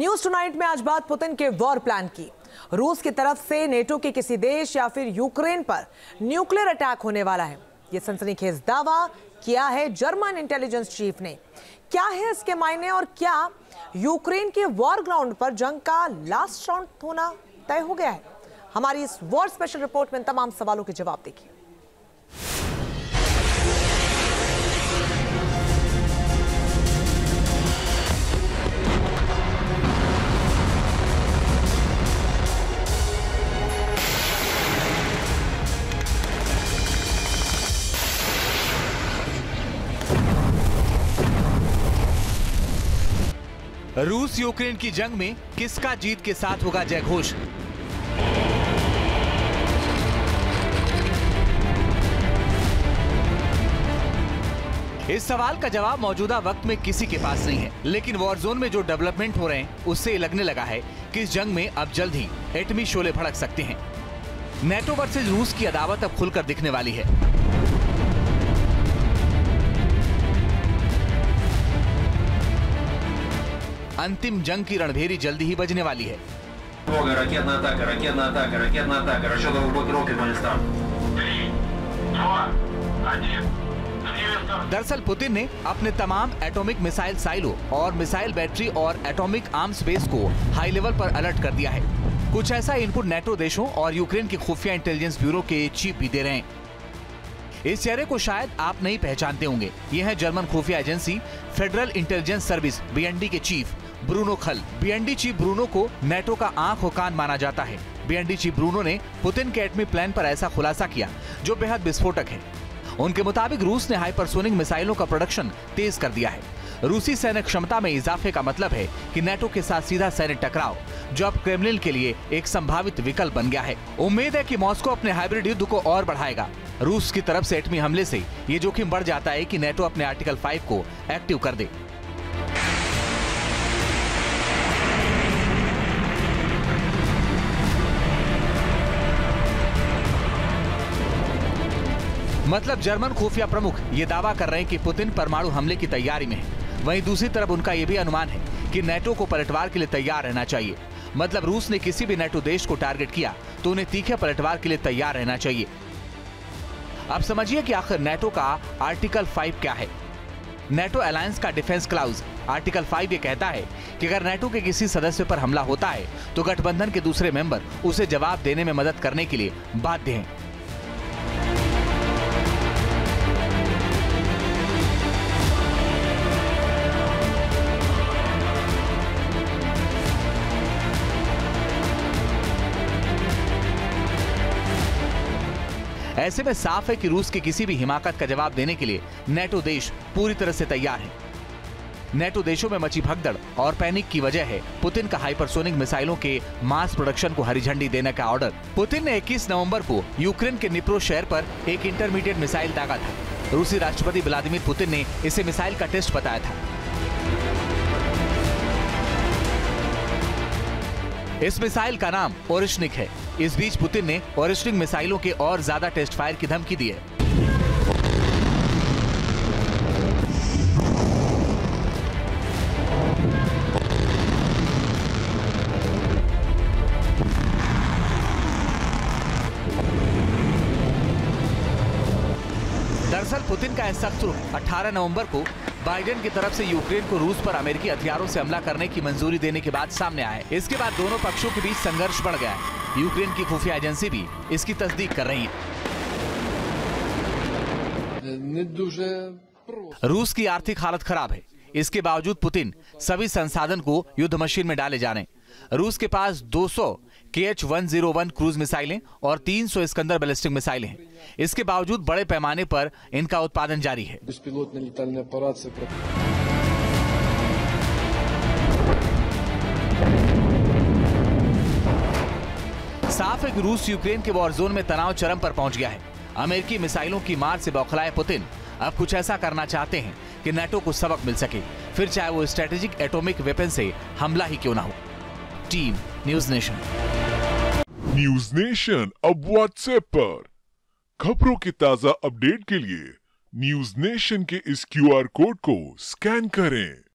News tonight में आज बात पुतिन के वॉर प्लान की। रूस की तरफ से नेटो के किसी देश या फिर यूक्रेन पर न्यूक्लियर अटैक होने वाला है। यह सनसनीखेज दावा किया है जर्मन इंटेलिजेंस चीफ ने। क्या है इसके मायने और क्या यूक्रेन के वॉर ग्राउंड पर जंग का लास्ट राउंड होना तय हो गया है? हमारी इस वॉर स्पेशल रिपोर्ट में तमाम सवालों के जवाब देखिए। रूस यूक्रेन की जंग में किसका जीत के साथ होगा जयघोष? इस सवाल का जवाब मौजूदा वक्त में किसी के पास नहीं है, लेकिन वॉर जोन में जो डेवलपमेंट हो रहे हैं उससे लगने लगा है कि इस जंग में अब जल्द ही एटमी शोले भड़क सकते हैं। नेटो वर्सेस रूस की अदावत अब खुलकर दिखने वाली है। अंतिम जंग की रणभेरी जल्दी ही बजने वाली है। दरअसल पुतिन ने अपने तमाम एटॉमिक मिसाइल साइलो और मिसाइल बैटरी और एटॉमिक आर्म्स बेस को हाई लेवल पर अलर्ट कर दिया है। कुछ ऐसा इनपुट नेटो देशों और यूक्रेन के खुफिया इंटेलिजेंस ब्यूरो के चीफ भी दे रहे हैं। इस चेहरे को शायद आप नहीं पहचानते होंगे। ये है जर्मन खुफिया agency federal intelligence service BND के चीफ ब्रूनो खल। BND चीफ ब्रूनो को नेटो का आंख और कान माना जाता है। BND चीफ ब्रूनो ने पुतिन के एटमी प्लान पर ऐसा खुलासा किया जो बेहद विस्फोटक है। उनके मुताबिक रूस ने हाइपरसोनिक मिसाइलों का प्रोडक्शन तेज कर दिया है। रूसी सैन्य क्षमता में इजाफे का मतलब है कि नेटो के साथ सीधा सैन्य टकराव, जो अब क्रेमलिन के लिए एक संभावित विकल्प बन गया है। उम्मीद है कि मॉस्को अपने हाइब्रिड युद्ध को और बढ़ाएगा। रूस की तरफ से एटमी हमले से ये जोखिम बढ़ जाता है कि नेटो अपने आर्टिकल 5 को एक्टिव कर दे। मतलब जर्मन खुफिया प्रमुख ये दावा कर रहे हैं कि पुतिन परमाणु हमले की तैयारी में है। वहीं दूसरी तरफ उनका ये भी अनुमान है कि नेटो को पलटवार के लिए तैयार रहना चाहिए। मतलब रूस ने किसी भी नेटो देश को टारगेट किया तो उन्हें तीखे पलटवार के लिए तैयार रहना चाहिए। अब समझिए कि आखिर नेटो का आर्टिकल 5 क्या है। नेटो अलायंस का डिफेंस क्लाउज आर्टिकल 5 ये कहता है कि अगर नेटो के किसी सदस्य पर हमला होता है तो गठबंधन के दूसरे मेंबर उसे जवाब देने में मदद करने के लिए बाध्य हैं। ऐसे में साफ है कि रूस की किसी भी हिमाकत का जवाब देने के लिए नेटो देश पूरी तरह से तैयार है। नेटो देशों में मची भगदड़ और पैनिक की वजह है पुतिन का हाइपरसोनिक मिसाइलों के मास प्रोडक्शन को हरी झंडी देने का ऑर्डर। पुतिन ने 21 नवंबर को यूक्रेन के निप्रो शहर पर एक इंटरमीडिएट मिसाइल दागा था। रूसी राष्ट्रपति व्लादिमीर पुतिन ने इसे मिसाइल का टेस्ट बताया था। इस मिसाइल का नाम ओरिशनिक है। इस बीच पुतिन ने ओरिशनिक मिसाइलों के और ज्यादा टेस्ट फायर की धमकी दी है। दरअसल पुतिन का सख्त रुख 18 नवंबर को बाइडेन की तरफ से यूक्रेन को रूस पर अमेरिकी हथियारों से हमला करने की मंजूरी देने के बाद सामने आया है। इसके बाद दोनों पक्षों के बीच संघर्ष बढ़ गया है। यूक्रेन की खुफिया एजेंसी भी इसकी तस्दीक कर रही है। रूस की आर्थिक हालत खराब है। इसके बावजूद पुतिन सभी संसाधन को युद्ध मशीन में डाले जा रहे हैं। रूस के पास 200 KH-101 क्रूज मिसाइलें और 300 इस्कंदर बैलिस्टिक मिसाइलें हैं। इसके बावजूद बड़े पैमाने पर इनका उत्पादन जारी है। साफ है कि रूस यूक्रेन के वॉर जोन में तनाव चरम पर पहुंच गया है। अमेरिकी मिसाइलों की मार से बौखलाए पुतिन अब कुछ ऐसा करना चाहते हैं कि नेटो को सबक मिल सके, फिर चाहे वो स्ट्रेटेजिक एटॉमिक वेपन से हमला ही क्यों ना हो। Team news nation. News nation अब व्हाट्सएप पर खबरों के ताजा अपडेट के लिए न्यूज नेशन के इस QR कोड को स्कैन करें।